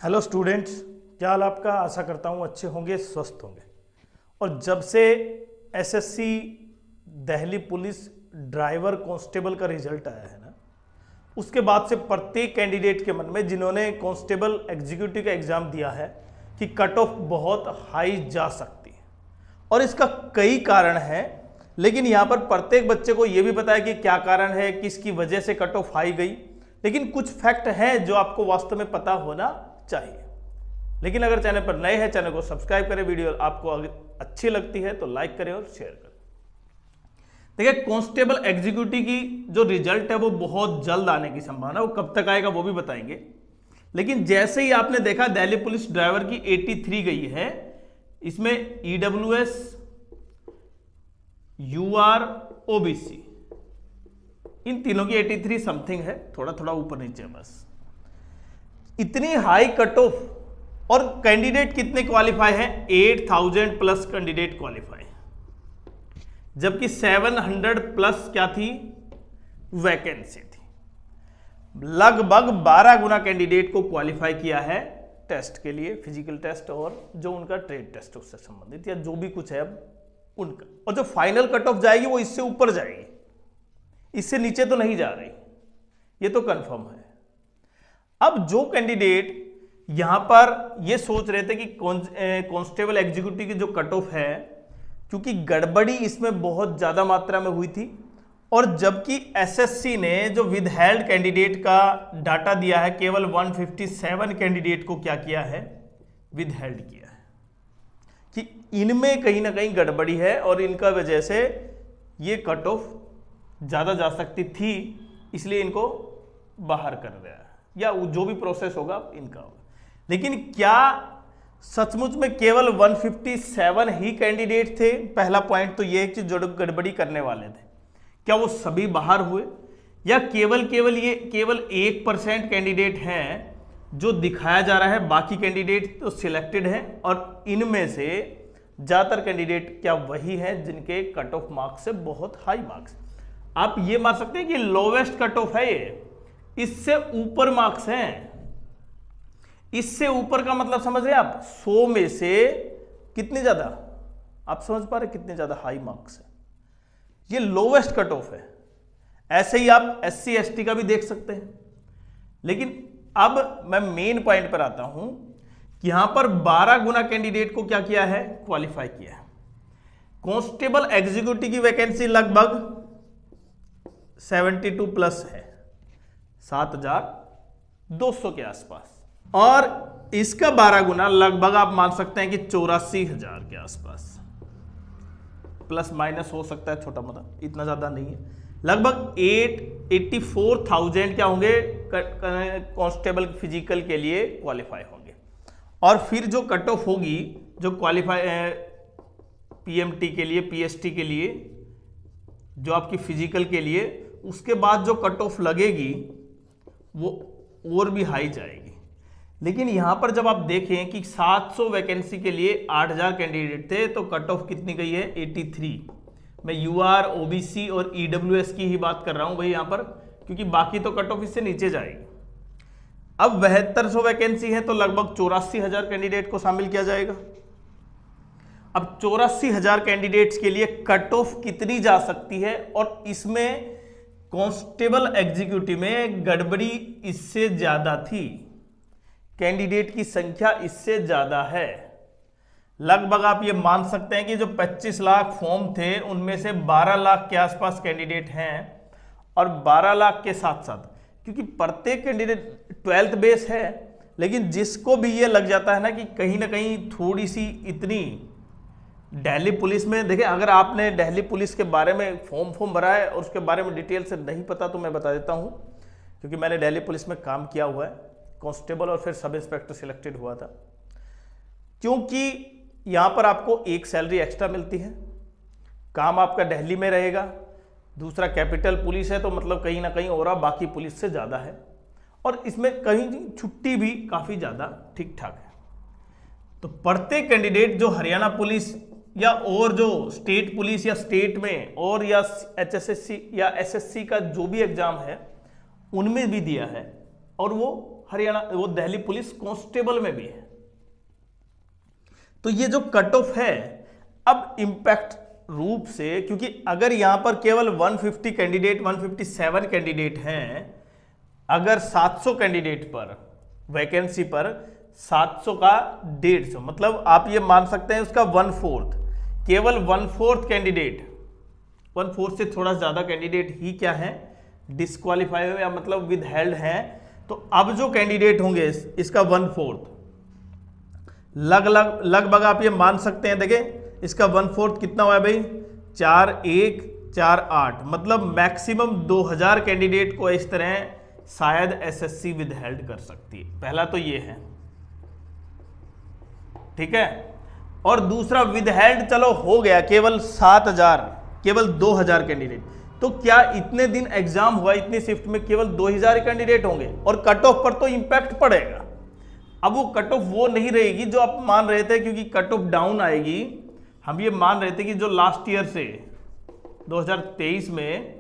Hello students, क्या हाल आपका। आशा करता हूँ अच्छे होंगे, स्वस्थ होंगे। और जब से SSC Delhi police driver constable का रिजल्ट आया है ना, उसके बाद से प्रत्येक कैंडिडेट के मन में जिन्होंने कांस्टेबल एग्जीक्यूटिव का एग्ज़ाम दिया है कि कट ऑफ बहुत हाई जा सकती है। और इसका कई कारण हैं, लेकिन यहाँ पर प्रत्येक बच्चे को ये भी पता है कि क्या कारण है, किसकी वजह से कट ऑफ हाई गई। लेकिन कुछ फैक्ट हैं जो आपको वास्तव में पता होना चाहिए। लेकिन अगर चैनल पर नए हैं, चैनल को सब्सक्राइब करें। वीडियो आपको अगर अच्छी लगती है तो लाइक करें और शेयर करें। देखिए, कांस्टेबल एग्जीक्यूटिव की जो रिजल्ट है वो बहुत जल्द आने की संभावना है। वो कब तक आएगा वो भी बताएंगे। लेकिन जैसे ही आपने देखा दिल्ली पुलिस ड्राइवर की 83 गई है, इसमें EWS, UR, OBC इन तीनों की 83 समथिंग है, थोड़ा थोड़ा ऊपर नीचे बस। इतनी हाई कट ऑफ और कैंडिडेट कितने क्वालिफाई हैं? 8000 प्लस कैंडिडेट क्वालिफाई, जबकि 700 प्लस क्या थी? वैकेंसी थी। लगभग 12 गुना कैंडिडेट को क्वालिफाई किया है टेस्ट के लिए, फिजिकल टेस्ट और जो उनका ट्रेड टेस्ट उससे संबंधित या जो भी कुछ है अब उनका। और जो फाइनल कट ऑफ जाएगी वो इससे ऊपर जाएगी, इससे नीचे तो नहीं जा रही, ये तो कंफर्म है। अब जो कैंडिडेट यहां पर ये सोच रहे थे कि कांस्टेबल एग्जीक्यूटिव की जो कट ऑफ है, क्योंकि गड़बड़ी इसमें बहुत ज्यादा मात्रा में हुई थी, और जबकि एसएससी ने जो विदहेल्ड कैंडिडेट का डाटा दिया है, केवल 157 कैंडिडेट को क्या किया है? विदहेल्ड किया है, कि इनमें कहीं ना कहीं गड़बड़ी है और इनका वजह से ये कट ऑफ ज्यादा जा सकती थी, इसलिए इनको बाहर कर दिया है, या जो भी प्रोसेस होगा इनका होगा। लेकिन क्या सचमुच में केवल 157 ही कैंडिडेट थे? पहला पॉइंट तो यह है कि जो गड़बड़ी करने वाले थे, क्या वो सभी बाहर हुए, या केवल 1% कैंडिडेट हैं जो दिखाया जा रहा है, बाकी कैंडिडेट तो सिलेक्टेड हैं, और इनमें से ज्यादातर कैंडिडेट क्या वही हैं जिनके कट ऑफ मार्क्स से बहुत हाई मार्क्स। आप ये मान सकते हैं कि लोवेस्ट कट ऑफ है ये, इससे ऊपर मार्क्स हैं। इससे ऊपर का मतलब समझ रहे हैं आप? 100 में से कितने ज्यादा, आप समझ पा रहे कितने ज्यादा हाई मार्क्स है? ये लोवेस्ट कट ऑफ है। ऐसे ही आप SC ST का भी देख सकते हैं। लेकिन अब मैं मेन पॉइंट पर आता हूं कि यहां पर 12 गुना कैंडिडेट को क्या किया है? क्वालिफाई किया है। कांस्टेबल एग्जीक्यूटिव की वैकेंसी लगभग 72 प्लस है, 7200 के आसपास, और इसका 12 गुना लगभग आप मान सकते हैं कि 84,000 के आसपास, प्लस माइनस हो सकता है छोटा मोटा, इतना ज्यादा नहीं है। लगभग 84,000 क्या होंगे? कांस्टेबल फिजिकल के लिए क्वालिफाई होंगे। और फिर जो कट ऑफ होगी, जो क्वालिफाई PMT के लिए, PST के लिए, जो आपकी फिजिकल के लिए, उसके बाद जो कट ऑफ लगेगी वो और भी हाई जाएगी। लेकिन यहां पर जब आप देखें कि 700 वैकेंसी के लिए 8000 कैंडिडेट थे, तो कट ऑफ कितनी गई है? 83। मैं UR, OBC और EWS की ही बात कर रहा हूं भाई यहां पर, क्योंकि बाकी तो कट ऑफ इससे नीचे जाएगी। अब 7200 वैकेंसी है तो लगभग 84,000 कैंडिडेट को शामिल किया जाएगा। अब 84,000 कैंडिडेट्स के लिए कट ऑफ कितनी जा सकती है? और इसमें कांस्टेबल एग्जीक्यूटिव में गड़बड़ी इससे ज्यादा थी, कैंडिडेट की संख्या इससे ज्यादा है। लगभग आप ये मान सकते हैं कि जो 25 लाख फॉर्म थे उनमें से 12 लाख के आसपास कैंडिडेट हैं, और 12 लाख के साथ साथ, क्योंकि प्रत्येक कैंडिडेट 12th बेस है, लेकिन जिसको भी ये लग जाता है ना कि कहीं ना कहीं थोड़ी सी इतनी दिल्ली पुलिस में, देखिए अगर आपने दिल्ली पुलिस के बारे में फॉर्म भरा है और उसके बारे में डिटेल से नहीं पता तो मैं बता देता हूं, क्योंकि मैंने दिल्ली पुलिस में काम किया हुआ है, कांस्टेबल और फिर सब इंस्पेक्टर सिलेक्टेड हुआ था। क्योंकि यहां पर आपको एक सैलरी एक्स्ट्रा मिलती है, काम आपका दिल्ली में रहेगा, दूसरा कैपिटल पुलिस है तो मतलब कहीं ना कहीं और बाकी पुलिस से ज्यादा है, और इसमें कहीं छुट्टी भी काफी ज्यादा ठीक ठाक है। तो प्रत्येक कैंडिडेट जो हरियाणा पुलिस या और जो स्टेट पुलिस या स्टेट में और या HSSC या SSC का जो भी एग्जाम है उनमें भी दिया है, और वो हरियाणा वो दिल्ली पुलिस कांस्टेबल में भी है। तो ये जो कट ऑफ है अब इंपैक्ट रूप से, क्योंकि अगर यहां पर केवल 150 कैंडिडेट 157 कैंडिडेट हैं, अगर 700 कैंडिडेट पर वैकेंसी पर 700 का 150, मतलब आप ये मान सकते हैं उसका 1/4, केवल 1/4 कैंडिडेट, 1/4 से थोड़ा ज्यादा कैंडिडेट ही क्या है डिस्क्वालीफाई हो या मतलब विद हेल्ड हैं। तो अब जो कैंडिडेट होंगे इसका 1/4 लगभग आप ये मान सकते हैं, देखिए इसका 1/4 कितना हुआ भाई 4 1 4 8, मतलब मैक्सिमम 2000 कैंडिडेट को इस तरह शायद एसएससी विद हेल्ड कर सकती है। पहला तो ये है, ठीक है। और दूसरा विद हेल्ड चलो हो गया केवल 7000, केवल 2000 कैंडिडेट। तो क्या इतने दिन एग्जाम हुआ, इतनी शिफ्ट में केवल 2000 कैंडिडेट होंगे और कट ऑफ पर तो इंपैक्ट पड़ेगा। अब वो कट ऑफ वो नहीं रहेगी जो आप मान रहे थे, क्योंकि कट ऑफ डाउन आएगी। हम ये मान रहे थे कि जो लास्ट ईयर से 2023 में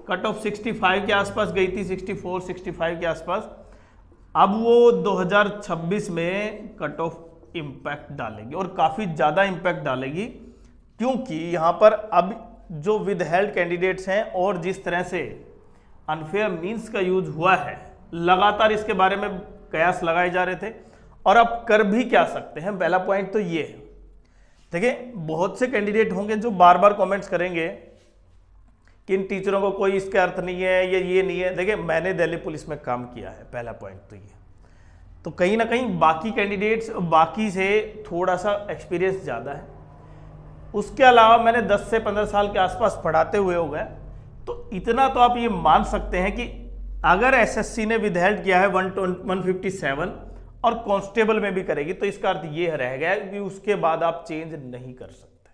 कट ऑफ 65 के आसपास गई थी, 64 65 के आसपास, अब वो 2026 में कट ऑफ इंपैक्ट डालेगी और काफी ज्यादा इंपैक्ट डालेगी, क्योंकि यहां पर अब जो विद हेल्ड कैंडिडेट्स हैं और जिस तरह से अनफेयर मींस का यूज हुआ है, लगातार इसके बारे में कयास लगाए जा रहे थे और अब कर भी क्या सकते हैं। पहला पॉइंट तो ये है, देखिए बहुत से कैंडिडेट होंगे जो बार बार कमेंट्स करेंगे कि इन टीचरों को कोई इसका अर्थ नहीं है, ये नहीं है। देखिए मैंने दिल्ली पुलिस में काम किया है, पहला पॉइंट तो ये। तो कहीं ना कहीं बाकी कैंडिडेट्स बाकी से थोड़ा सा एक्सपीरियंस ज़्यादा है। उसके अलावा मैंने 10 से 15 साल के आसपास पढ़ाते हुए हो गए, तो इतना तो आप ये मान सकते हैं कि अगर एसएससी ने विदहेल्ड किया है 157 और कांस्टेबल में भी करेगी, तो इसका अर्थ ये रह गया कि उसके बाद आप चेंज नहीं कर सकते।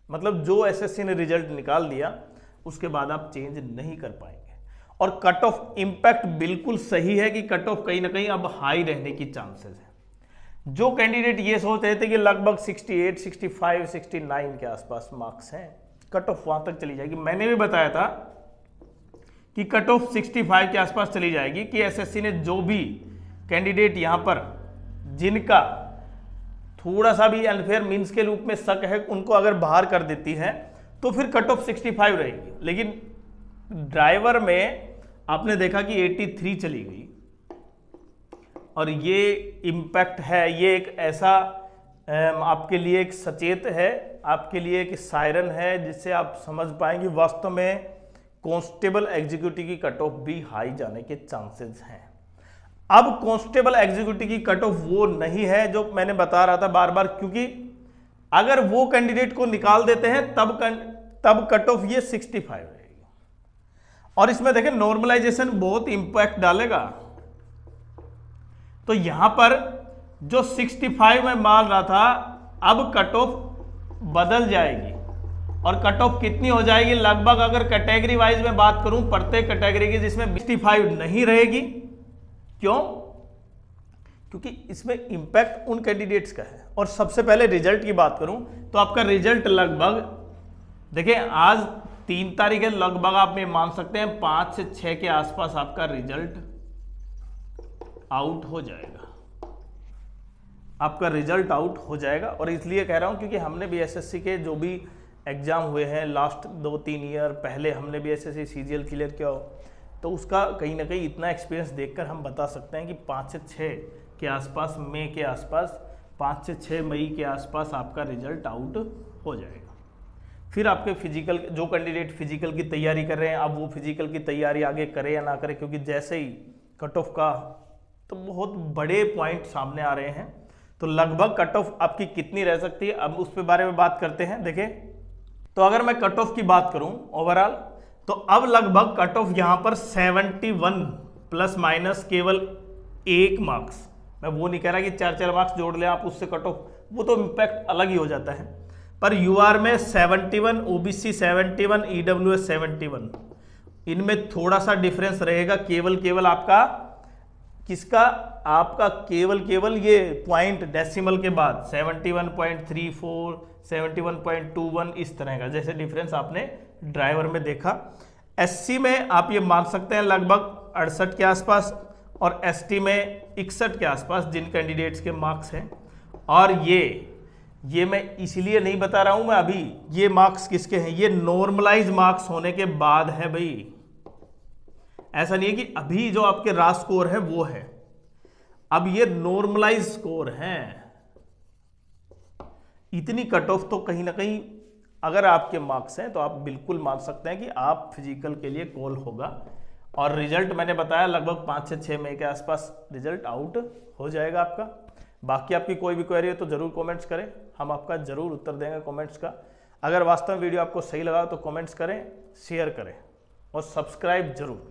मतलब जो एसएससी ने रिजल्ट निकाल दिया उसके बाद आप चेंज नहीं कर पाएंगे। और कट ऑफ इंपैक्ट बिल्कुल सही है कि कट ऑफ कहीं ना कहीं अब हाई रहने की चांसेस है। जो कैंडिडेट ये सोच रहे थे कि लगभग 68 65 69 के आसपास मार्क्स हैं, कट ऑफ वहां तक चली जाएगी। मैंने भी बताया था कि कट ऑफ 65 के आसपास चली जाएगी, कि एसएससी ने जो भी कैंडिडेट यहां पर जिनका थोड़ा सा भी अनफेयर मींस के रूप में शक है, उनको अगर बाहर कर देती है तो फिर कट ऑफ 65 रहेगी। लेकिन ड्राइवर में आपने देखा कि 83 चली गई, और ये इम्पैक्ट है, ये एक ऐसा आपके लिए एक सचेत है, आपके लिए एक सायरन है, जिससे आप समझ पाएंगे वास्तव में कांस्टेबल एग्जीक्यूटिव की कट ऑफ भी हाई जाने के चांसेस हैं। अब कांस्टेबल एग्जीक्यूटिव की कट ऑफ वो नहीं है जो मैंने बता रहा था बार बार, क्योंकि अगर वो कैंडिडेट को निकाल देते हैं तब कट ऑफ ये 65 रहेगी। और इसमें देखें नॉर्मलाइजेशन बहुत इंपैक्ट डालेगा। तो यहां पर जो 65 में मान रहा था, अब कट ऑफ बदल जाएगी। और कट ऑफ कितनी हो जाएगी, लगभग अगर कैटेगरी वाइज में बात करूं, प्रत्येक कैटेगरी की जिसमें 65 नहीं रहेगी। क्यों? क्योंकि इसमें इंपैक्ट उन कैंडिडेट्स का है। और सबसे पहले रिजल्ट की बात करूं तो आपका रिजल्ट लगभग, देखिए आज 3 तारीख है, लगभग आप में मान सकते हैं 5 से 6 के आसपास आपका रिजल्ट आउट हो जाएगा। आपका रिजल्ट आउट हो जाएगा। और इसलिए कह रहा हूं क्योंकि हमने भी एसएससी के जो भी एग्जाम हुए हैं लास्ट 2-3 ईयर पहले, हमने भी एसएससी सीजीएल क्लियर किया हो, तो उसका कहीं ना कहीं इतना एक्सपीरियंस देखकर हम बता सकते हैं कि 5 से 6 के आसपास, मई के आसपास, 5 से 6 मई के आसपास आपका रिजल्ट आउट हो जाएगा। फिर आपके फिजिकल, जो कैंडिडेट फिजिकल की तैयारी कर रहे हैं, अब वो फिजिकल की तैयारी आगे करे या ना करे, क्योंकि जैसे ही कट ऑफ का तो बहुत बड़े पॉइंट सामने आ रहे हैं। तो लगभग कट ऑफ आपकी कितनी रह सकती है, अब उस पे बारे में बात करते हैं। देखें तो अगर मैं कट ऑफ की बात करूं ओवरऑल, तो अब लगभग कट ऑफ यहां पर 71 प्लस माइनस केवल 1 मार्क्स, मैं वो नहीं कह रहा कि 4-4 मार्क्स जोड़ लें आप उससे कट ऑफ, वो तो इम्पैक्ट अलग ही हो जाता है। पर यूआर में 71, ओबीसी 71, ईडब्ल्यूएस 71, इनमें थोड़ा सा डिफरेंस रहेगा। केवल आपका किसका, आपका केवल ये पॉइंट डेसिमल के बाद 71.34, 71.21 इस तरह का जैसे डिफरेंस आपने ड्राइवर में देखा। एससी में आप ये मान सकते हैं लगभग 68 के आसपास, और एसटी में 61 के आसपास जिन कैंडिडेट्स के मार्क्स हैं। और ये मैं इसलिए नहीं बता रहा हूं मैं अभी, ये मार्क्स किसके हैं, ये नॉर्मलाइज मार्क्स होने के बाद है भाई। ऐसा नहीं है कि अभी जो आपके रा स्कोर है वो है, अब ये नॉर्मलाइज स्कोर हैं। इतनी कट ऑफ तो कहीं ना कहीं अगर आपके मार्क्स हैं तो आप बिल्कुल मान सकते हैं कि आप फिजिकल के लिए कॉल होगा। और रिजल्ट मैंने बताया लगभग 5 से 6 मई के आसपास रिजल्ट आउट हो जाएगा आपका। बाकी आपकी कोई भी क्वेरी है तो जरूर कमेंट्स करें, हम आपका जरूर उत्तर देंगे कमेंट्स का। अगर वास्तव में वीडियो आपको सही लगा तो कमेंट्स करें, शेयर करें और सब्सक्राइब जरूर।